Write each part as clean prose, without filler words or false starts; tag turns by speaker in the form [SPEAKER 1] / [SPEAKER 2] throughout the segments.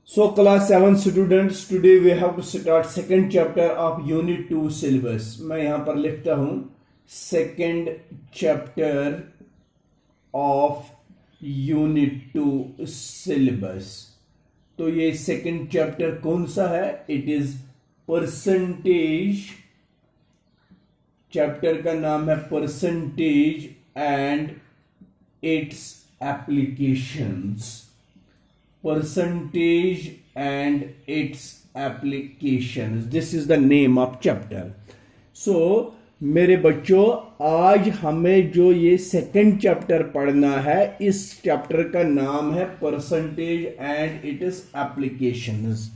[SPEAKER 1] So class 7 students, today we have to start second chapter of unit 2 syllabus. मैं यहाँ पर लिखता हूँ second chapter of unit 2 syllabus. तो ये second chapter कौन सा है? It is percentage. chapter का नाम है percentage and its applications. Percentage and its applications. This is the name of chapter. So मेरे बच्चों, आज हमें जो ये सेकंड चैप्टर पढ़ना है, इस चैप्टर का नाम है परसेंटेज एंड इट्स एप्लीकेशंस.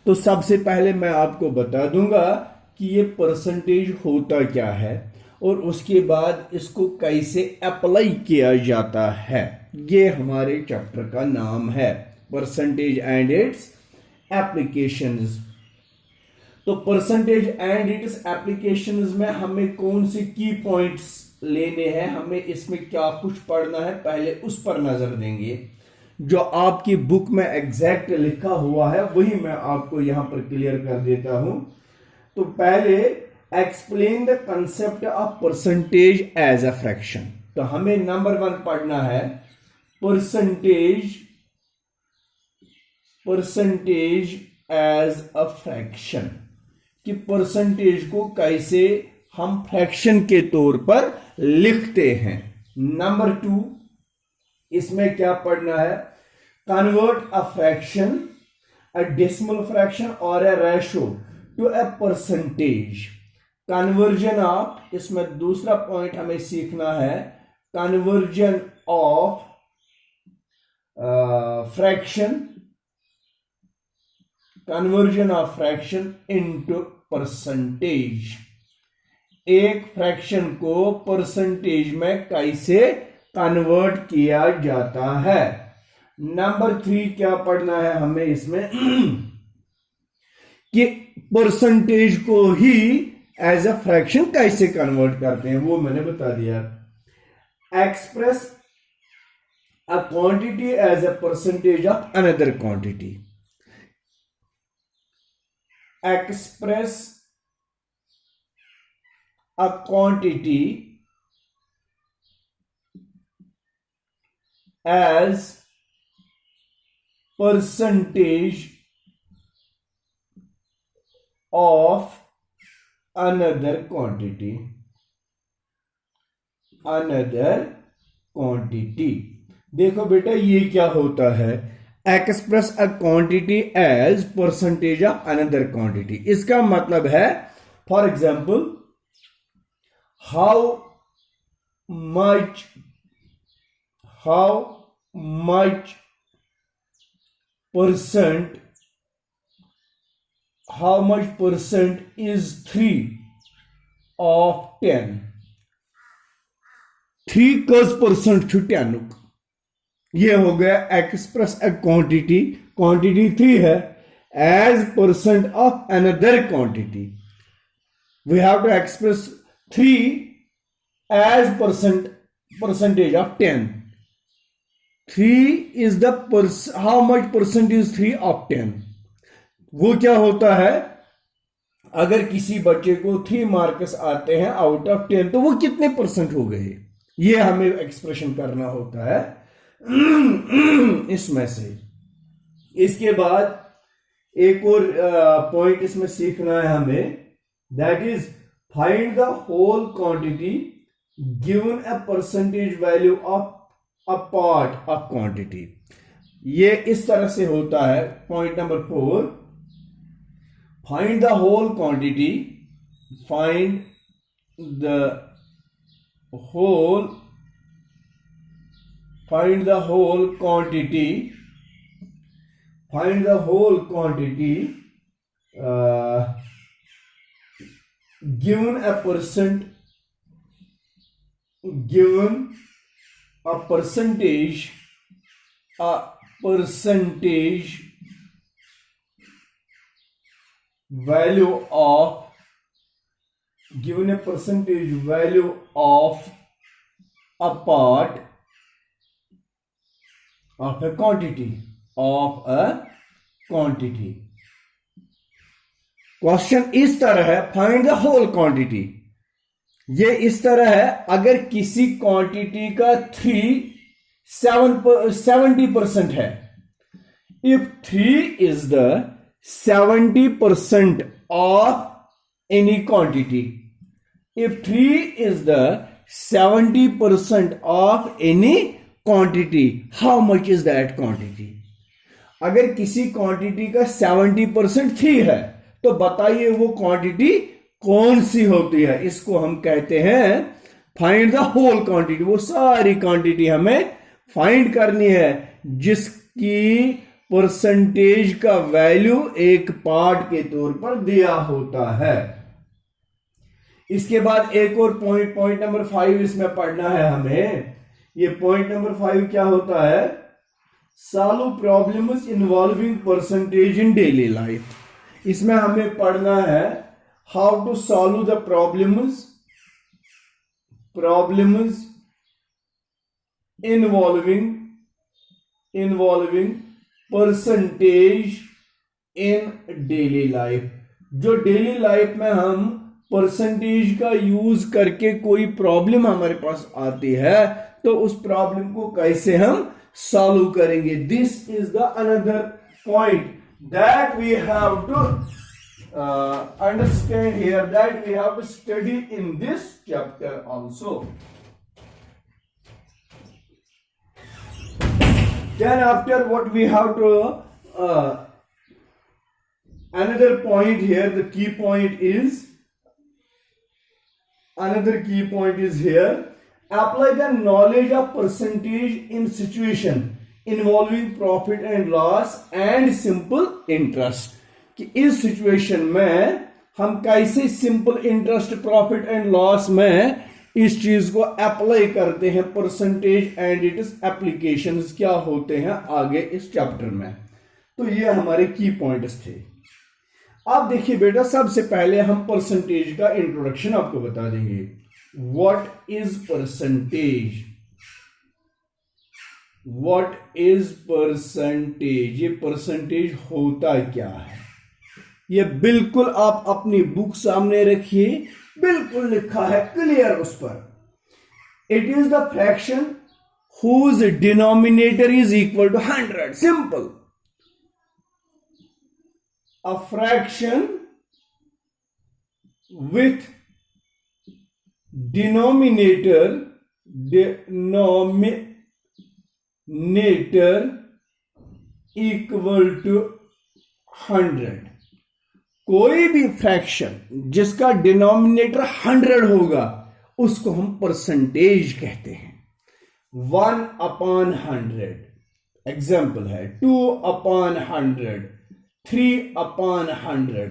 [SPEAKER 1] तो सबसे पहले मैं आपको बता दूंगा कि ये परसेंटेज होता क्या है और उसके बाद इसको कैसे अप्लाई किया जाता है. ये हमारे चैप्टर का नाम है परसेंटेज एंड इट्स एप्लीकेशंस. तो परसेंटेज एंड इट्स एप्लीकेशंस में हमें कौन से की पॉइंट्स लेने हैं, हमें इसमें क्या कुछ पढ़ना है, पहले उस पर नजर देंगे. जो आपकी बुक में एग्जैक्ट लिखा हुआ है वही मैं आपको यहां पर क्लियर कर देता हूं. तो पहले explain the concept of percentage as a fraction. तो हमें नंबर 1 पढ़ना है परसेंटेज एज अ फ्रैक्शन, कि परसेंटेज को कैसे हम फ्रैक्शन के तौर पर लिखते हैं. नंबर 2, इसमें क्या पढ़ना है? Convert a fraction, a decimal fraction और a ratio to a percentage. Conversion of, इसमें दूसरा पॉइंट हमें सीखना है, conversion of fraction, conversion of fraction into percentage. एक फ्रैक्शन को परसेंटेज में कैसे कन्वर्ट किया जाता है. नंबर 3 क्या पढ़ना है हमें इसमें कि परसेंटेज को ही एज अ फ्रैक्शन कैसे कन्वर्ट करते हैं, वो मैंने बता दिया. Express a quantity as a percentage of another quantity. Express a quantity as percentage of another quantity. देखो बेटा, ये क्या होता है? Express a quantity as percentage of another quantity. इसका मतलब है, for example, how much percent is 3 of 10. 3 कस परसेंट छू 10. ये हो गया एक्सप्रेस अ क्वांटिटी 3 है as percent of another quantity. We have to express 3 as percentage of 10. 3 is the how much percent is 3 of 10. वो क्या होता है? अगर किसी बच्चे को 3 मार्क्स आते हैं आउट ऑफ 10, तो वो कितने परसेंट हो गए, ये हमें एक्सप्रेशन करना होता है इसमें से. इसके बाद एक और पॉइंट इसमें सीखना है हमें, that is find the whole quantity given a percentage value of a part of quantity. ये इस तरह से होता है. Point number 4, find the whole quantity, find the whole quantity given a percentage value of a part of a quantity of a quantity. Question इस तरह है, find the whole quantity. ये इस तरह है, अगर किसी क्वांटिटी का 70% है, if 3 is the 70% of any quantity, if 3 is the 70% of any quantity, how much is that quantity? अगर किसी क्वांटिटी का 70% 3 है, तो बताइए वो क्वांटिटी कौन सी होती है। इसको हम कहते हैं फाइंड द होल क्वांटिटी। वो सारी क्वांटिटी हमें फाइंड करनी है जिसकी परसेंटेज का वैल्यू एक पार्ट के तौर पर दिया होता है। इसके बाद एक और पॉइंट नंबर 5 इसमें पढ़ना है हमें। ये पॉइंट नंबर 5 क्या होता है? Solve problems involving percentage in daily life. इसमें हमें पढ़ना है how to solve the problems involving percentage in daily life. जो डेली लाइफ में हम परसेंटेज का यूज करके कोई प्रॉब्लम हमारे पास आती है, तो उस प्रॉब्लम को कैसे हम सॉल्व करेंगे। This is the another point that we have to understand here, that we have to study in this chapter also. Then after what we have to another point here, the key point is here, apply the knowledge of percentage in situation involving profit and loss and simple interest. कि इस situation में हम कैसे simple interest, profit and loss में इस चीज को apply करते हैं। परसेंटेज एंड इट्स एप्लीकेशंस क्या होते हैं आगे इस चैप्टर में। तो ये हमारे की पॉइंट्स थे। अब देखिए बेटा, सबसे पहले हम परसेंटेज का इंट्रोडक्शन आपको बता देंगे। What is percentage? What is percentage? ये परसेंटेज होता क्या है? ये बिल्कुल आप अपनी बुक सामने रखिए, बिल्कुल लिखा है क्लियर उस पर। It is the fraction whose denominator is equal to 100। Simple. A fraction with denominator equal to 100। कोई भी फ्रैक्शन जिसका डिनोमिनेटर 100 होगा उसको हम परसेंटेज कहते हैं। 1/100 एग्जाम्पल है, 2/100, 3/100।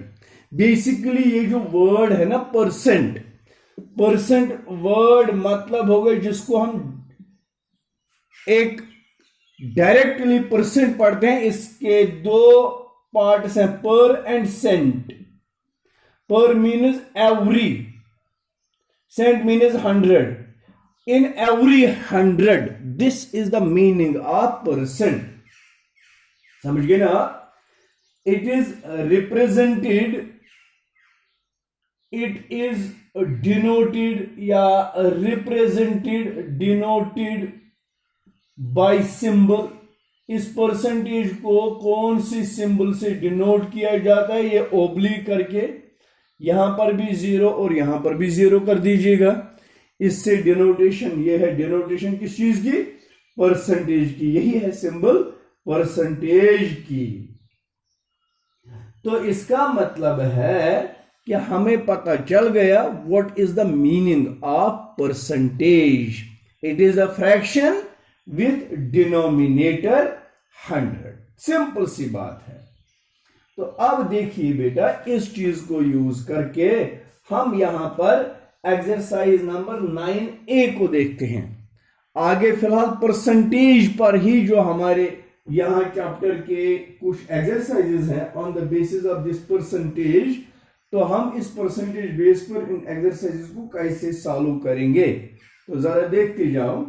[SPEAKER 1] बेसिकली ये जो वर्ड है ना परसेंट वर्ड मतलब हो गया जिसको हम एक डायरेक्टली परसेंट पढ़ते हैं। इसके दो पार्ट्स हैं, per and cent. Per means every, cent means 100। In every 100, this is the meaning of percent. समझ गए ना? It is represented, it is denoted या डिनोटेड बाय सिंबल। इस परसेंटेज को कौन सी सिंबल से डिनोट किया जाता है? ये ओब्लिक करके, यहां पर भी 0 और यहां पर भी 0 कर दीजिएगा। इससे डिनोटेशन, ये है डिनोटेशन किस चीज की? परसेंटेज की। यही है सिंबल परसेंटेज की। तो इसका मतलब है कि हमें पता चल गया what is the meaning of percentage. It is a fraction with denominator 100। Simple सी बात है। तो अब देखिए बेटा, इस चीज को यूज करके हम यहां पर एक्सरसाइज नंबर 9A को देखते हैं। आगे फिलहाल परसेंटेज पर ही जो हमारे यहां चैप्टर के कुछ एक्सरसाइजेस हैं on the basis of this percentage, तो हम इस परसेंटेज बेस पर इन एक्सरसाइजेस को कैसे सॉल्व करेंगे। तो जरा देखते जाओ।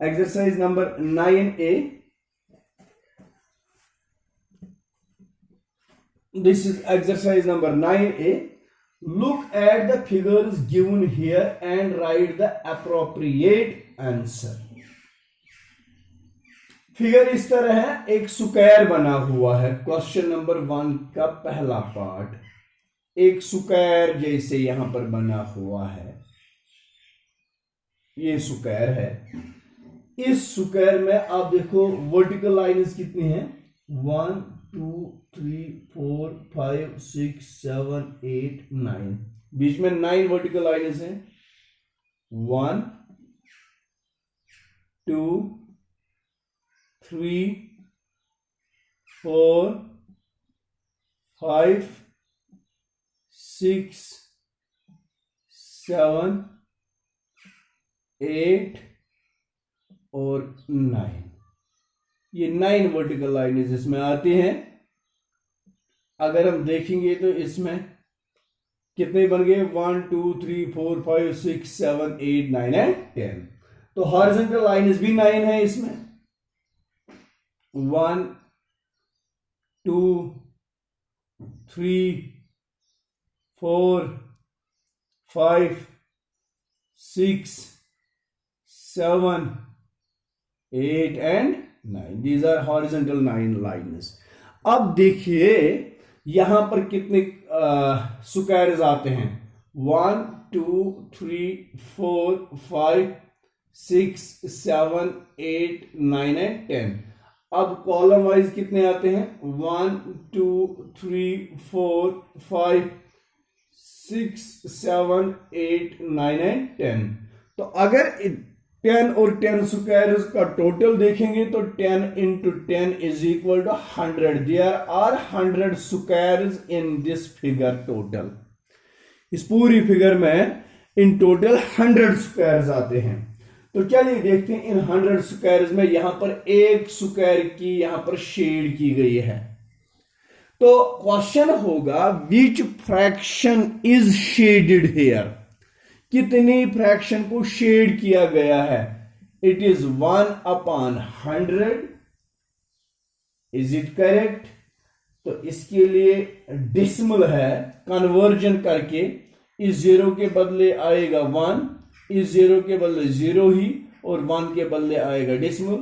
[SPEAKER 1] Exercise number 9A, This is exercise number 9A. Look at the figures given here and write the appropriate answer. Figure इस तरह है, एक स्क्वायर बना हुआ है। क्वेश्चन नंबर 1 का पहला पार्ट एक स्क्वायर जैसे यहां पर बना हुआ है। ये स्क्वायर है। इस स्क्वायर में आप देखो वर्टिकल लाइन्स कितनी हैं? 1 2 3 4 5 6 7 8 9। बीच में 9 वर्टिकल लाइन्स हैं। 1 2 3 4 5 6 7 8 और 9। ये 9 वर्टिकल लाइन्स इसमें आती हैं। अगर हम देखेंगे तो इसमें कितने बन गए? 1 2 3 4 5 6 7 8 9 एंड 10। तो हॉरिजॉन्टल लाइन्स भी 9 है इसमें। 1 2 3 4 5 6 7 8 and 9। These are horizontal 9 lines। अब देखिए यहां पर कितने स्क्वायर्स आते हैं? 1 2 3 4 5 6 7 8 9 एंड 10। अब कॉलम वाइज कितने आते हैं? 1 2 3 4 5 6 7 8 9 एंड 10। तो अगर 10 और 10 स्क्वायर्स का टोटल देखेंगे तो 10 into 10 is equal to 100। There are 100 squares in this figure total। इस पूरी फिगर में इन टोटल 100 स्क्वायर्स आते हैं। तो चलिए देखते हैं इन 100 स्क्वायर्स में यहां पर एक स्क्वायर की यहां पर शेड की गई है। तो क्वेश्चन होगा which fraction is shaded here? कितनी फ्रैक्शन को शेड किया गया है? It is 1/100। Is it correct? तो इसके लिए डिसिमल है, कन्वर्जन करके इस 0 के बदले आएगा 1, इस 0 के बदले 0 ही, और 1 के बदले आएगा डिसिमल।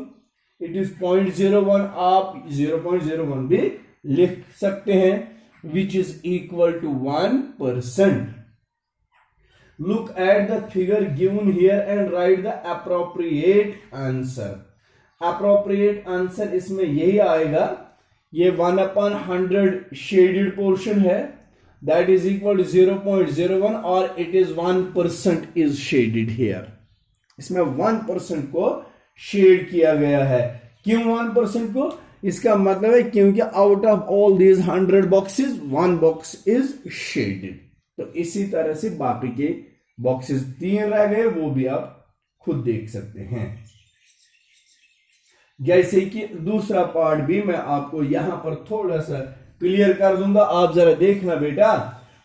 [SPEAKER 1] It is 0.01। आप 0.01 भी लिख सकते हैं, which is equal to 1%। Look at the figure given here and write the appropriate answer। appropriate answer इसमें यही आएगा। ये 1/100 शेडेड पोर्शन है, that is equal to 0.01, और it is 1% is shaded here। इसमें 1% को शेड किया गया है। क्यों 1% को? इसका मतलब है क्योंकि out of all these 100 boxes 1 box is shaded. तो इसी तरह से बाकी के बॉक्सेस 3 रह गए, वो भी आप खुद देख सकते हैं। जैसे कि दूसरा पार्ट भी मैं आपको यहां पर थोड़ा सा क्लियर कर दूंगा, आप जरा देखना बेटा।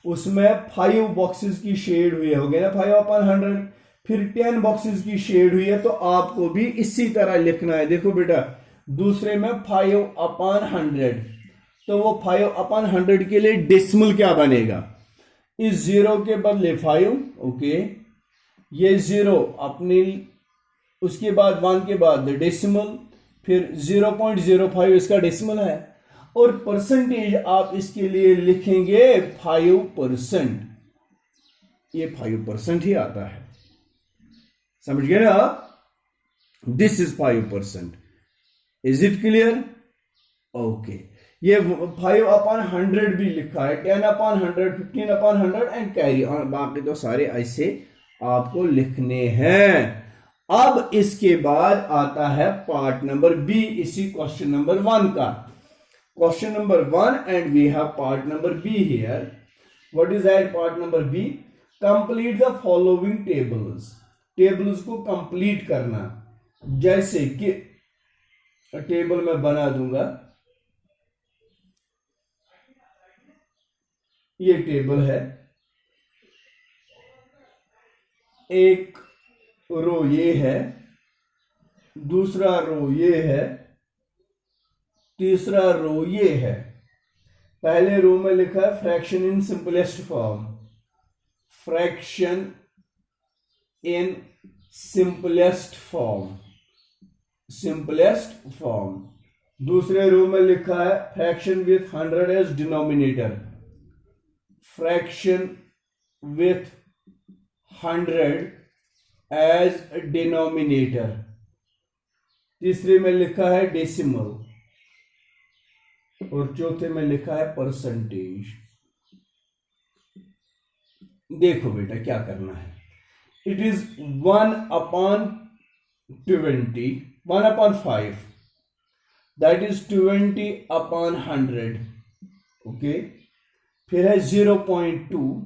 [SPEAKER 1] उसमें 5 बॉक्सेस की शेड हुई हो गया ना, 5/100। फिर 10 बॉक्सेस की शेड हुई है, तो आपको भी इसी तरह लिखना है। देखो बेटा, दूसरे में 5/100, तो वो 5/100 के लिए डेसिमल क्या बनेगा? इस 0 के बदले 5, ओके, ये 0 अपनी, उसके बाद 1 के बाद डेसिमल, फिर 0.05 इसका डेसिमल है, और परसेंटेज आप इसके लिए लिखेंगे 5%। ये 5% ही आता है, समझ गए ना आप? This is 5%। Is it clear? Okay. ये 5/100 भी लिखा है, 10/100, 15/100 एंड कैरी ऑन। बाकी तो सारे ऐसे आपको लिखने हैं। अब इसके बाद आता है पार्ट नंबर बी, इसी क्वेश्चन नंबर 1 का। Question number 1 and we have part number B here. What is that part number B? Complete the following tables. Tables को कंप्लीट करना। जैसे कि टेबल मैं बना दूंगा, ये टेबल है, एक रो ये है, दूसरा रो ये है, तीसरा रो ये है। पहले रो में लिखा है fraction in simplest form, fraction in simplest form, simplest form. दूसरे रो में लिखा है fraction with 100 as denominator, fraction with 100 as denominator. तीसरे में लिखा है डेसिमल और चौथे में लिखा है परसेंटेज। देखो बेटा क्या करना है, it is 1/20, 1/5, that is 20/100, okay. फिर है 0.2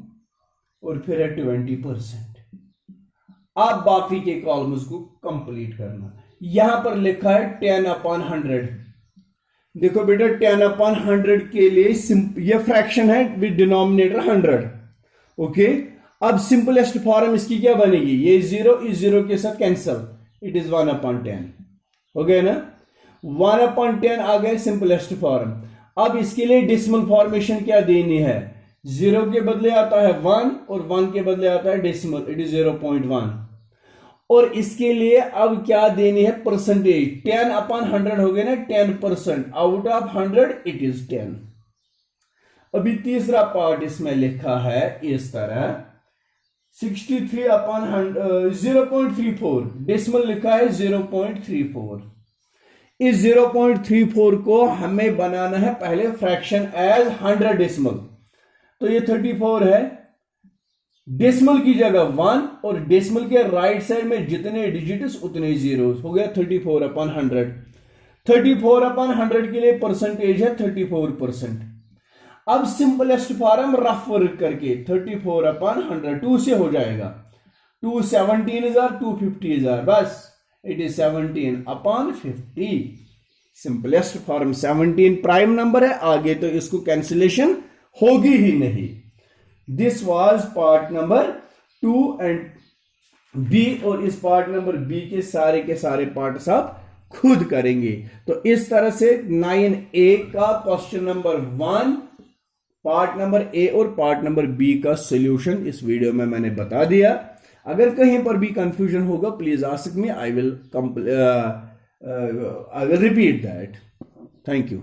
[SPEAKER 1] और फिर है 20%। आप बाकी के कॉलम्स को कंप्लीट करना। यहां पर लिखा है 10/100। देखो बेटा 10/100 के लिए ये फ्रैक्शन है विद डिनोमिनेटर 100, ओके। अब सिंपलेस्ट फॉर्म इसकी क्या बनेगी, ये 0 इस 0 के साथ कैंसल, इट इज 1/10, हो गया ना। 1/10 आ गए सिंपलेस्ट फॉर्म। अब इसके लिए डेसिमल फॉर्मेशन क्या देनी है, 0 के बदले आता है 1 और 1 के बदले आता है डेसिमल, इट इज 0.1। और इसके लिए अब क्या देनी है, परसेंटेज। 10/100 हो गए ना, 10%, आउट ऑफ 100 इट इज 10। अभी तीसरा पार्ट इसमें लिखा है इस तरह 0.34, डेसिमल लिखा है 0.34। इस 0.34 को हमें बनाना है पहले फ्रैक्शन एज 100 डेसिमल। तो ये 34 है, डेसिमल की जगह 1 और डेसिमल के राइट साइड में जितने डिजिट्स उतने जीरोस, हो गया 34/100। 34/100 के लिए परसेंटेज है 34%। अब सिंपलेस्ट फॉर्म रफ वर्क करके 34/100 2 से हो जाएगा, 2 17,000, 250,000, बस it is 17/50। Simplest form 17 prime number है, आगे तो इसको कैंसिलेशन होगी ही नहीं। This was part number 2 and B, और इस पार्ट नंबर बी के सारे पार्ट्स आप खुद करेंगे। तो इस तरह से 9A का question number 1, part number A और पार्ट नंबर बी का सॉल्यूशन इस वीडियो में मैंने बता दिया। अगर कहीं पर भी कंफ्यूजन होगा please ask me, I will repeat that. Thank you.